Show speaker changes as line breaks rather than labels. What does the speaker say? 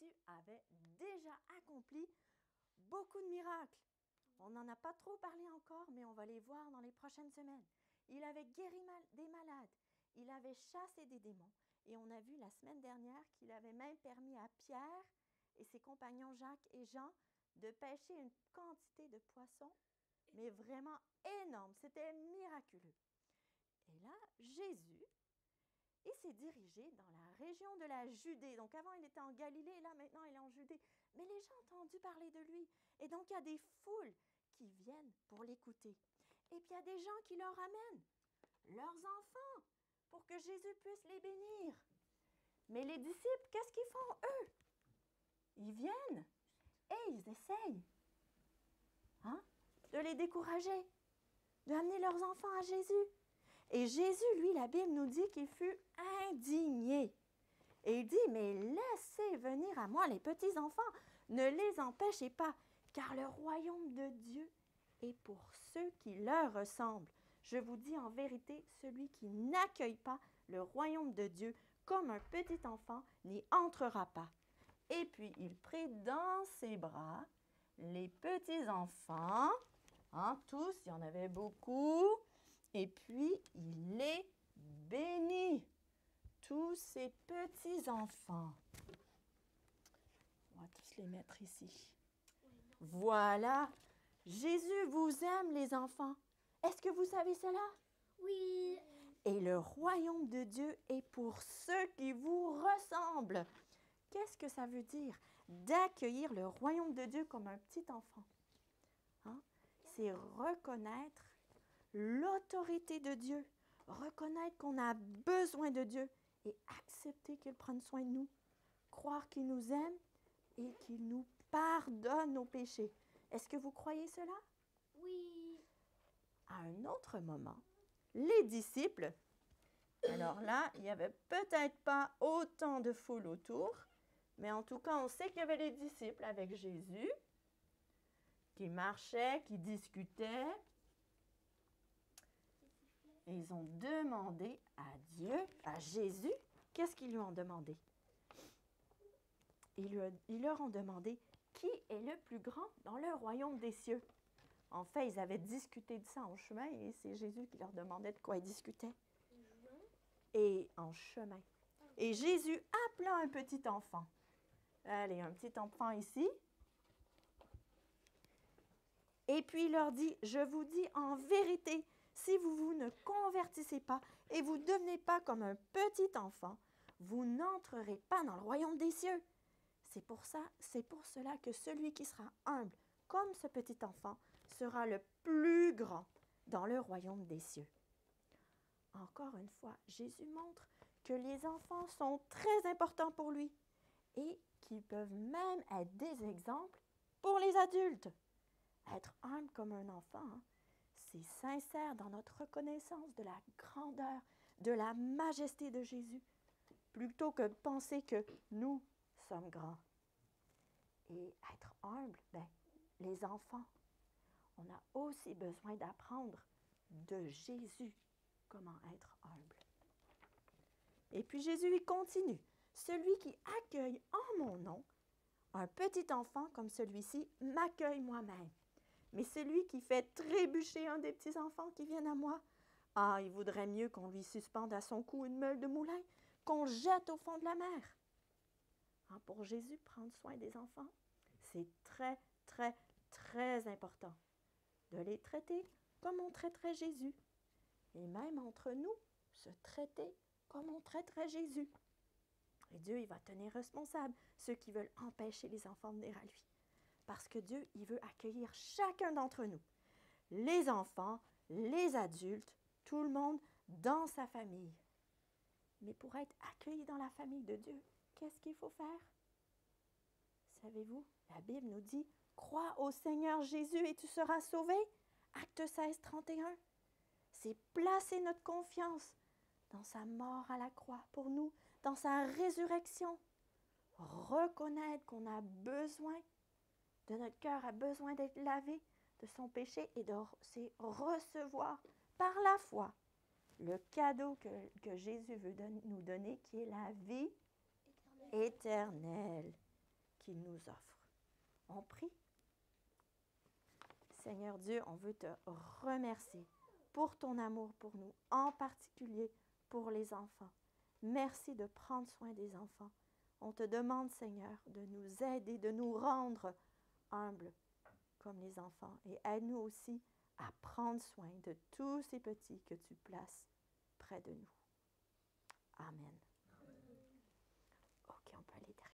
Jésus avait déjà accompli beaucoup de miracles. On n'en a pas trop parlé encore, mais on va les voir dans les prochaines semaines. Il avait guéri des malades, il avait chassé des démons. Et on a vu la semaine dernière qu'il avait même permis à Pierre et ses compagnons Jacques et Jean de pêcher une quantité de poissons, mais vraiment énorme. C'était miraculeux. Et là, Jésus, il s'est dirigé dans la région de la Judée. Donc avant, il était en Galilée, et là, maintenant, il est en Judée. Mais les gens ont entendu parler de lui. Et donc, il y a des foules qui viennent pour l'écouter. Et puis, il y a des gens qui leur amènent leurs enfants pour que Jésus puisse les bénir. Mais les disciples, qu'est-ce qu'ils font, eux? Ils viennent et ils essayent de les décourager, d'amener leurs enfants à Jésus. Et Jésus, lui, la Bible nous dit qu'il fut indigné. Et il dit, mais laissez venir à moi les petits-enfants, ne les empêchez pas, car le royaume de Dieu est pour ceux qui leur ressemblent. Je vous dis en vérité, celui qui n'accueille pas le royaume de Dieu comme un petit enfant n'y entrera pas. Et puis, il prit dans ses bras les petits-enfants, tous, il y en avait beaucoup, et puis il les bénit, tous ces petits-enfants. On va tous les mettre ici. Voilà, Jésus vous aime, les enfants. Est-ce que vous savez cela?
Oui.
Et le royaume de Dieu est pour ceux qui vous ressemblent. Qu'est-ce que ça veut dire d'accueillir le royaume de Dieu comme un petit enfant? C'est reconnaître l'autorité de Dieu, reconnaître qu'on a besoin de Dieu et accepter qu'il prenne soin de nous, croire qu'il nous aime et qu'il nous pardonne nos péchés. Est-ce que vous croyez cela?
Oui.
À un autre moment, les disciples, alors là, il n'y avait peut-être pas autant de foule autour, mais en tout cas, on sait qu'il y avait les disciples avec Jésus, qui marchaient, qui discutaient. Et ils ont demandé à Dieu, à Jésus, qu'est-ce qu'ils lui ont demandé? Ils leur ont demandé, qui est le plus grand dans le royaume des cieux? En fait, ils avaient discuté de ça en chemin et c'est Jésus qui leur demandait de quoi ils discutaient. Et en chemin. Et Jésus appela un petit enfant. Allez, un petit enfant ici. Et puis il leur dit, je vous dis en vérité, si vous ne convertissez pas et vous ne devenez pas comme un petit enfant, vous n'entrerez pas dans le royaume des cieux. C'est pour cela que celui qui sera humble comme ce petit enfant sera le plus grand dans le royaume des cieux. Encore une fois, Jésus montre que les enfants sont très importants pour lui et qu'ils peuvent même être des exemples pour les adultes. Être humble comme un enfant, c'est sincère dans notre reconnaissance de la grandeur, de la majesté de Jésus, plutôt que de penser que nous sommes grands. Et être humble, les enfants, on a aussi besoin d'apprendre de Jésus comment être humble. Et puis Jésus, il continue. Celui qui accueille en mon nom un petit enfant comme celui-ci m'accueille moi-même. Mais celui qui fait trébucher un des petits enfants qui viennent à moi, il vaudrait mieux qu'on lui suspende à son cou une meule de moulin, qu'on le jette au fond de la mer. Pour Jésus, prendre soin des enfants, c'est très, très, très important de les traiter comme on traiterait Jésus. Et même entre nous, se traiter comme on traiterait Jésus. Et Dieu, il va tenir responsable ceux qui veulent empêcher les enfants de venir à lui. Parce que Dieu, il veut accueillir chacun d'entre nous. Les enfants, les adultes, tout le monde dans sa famille. Mais pour être accueilli dans la famille de Dieu, qu'est-ce qu'il faut faire? Savez-vous, la Bible nous dit, crois au Seigneur Jésus et tu seras sauvé. Acte 16, 31. C'est placer notre confiance dans sa mort à la croix pour nous, dans sa résurrection. Reconnaître qu'on a besoin de notre cœur, a besoin d'être lavé de son péché et c'est recevoir par la foi le cadeau que Jésus veut nous donner, qui est la vie éternelle. qu'il nous offre. On prie. Seigneur Dieu, on veut te remercier pour ton amour pour nous, en particulier pour les enfants. Merci de prendre soin des enfants. On te demande, Seigneur, de nous aider, de nous rendre humbles comme les enfants. Et aide-nous aussi à prendre soin de tous ces petits que tu places près de nous. Amen.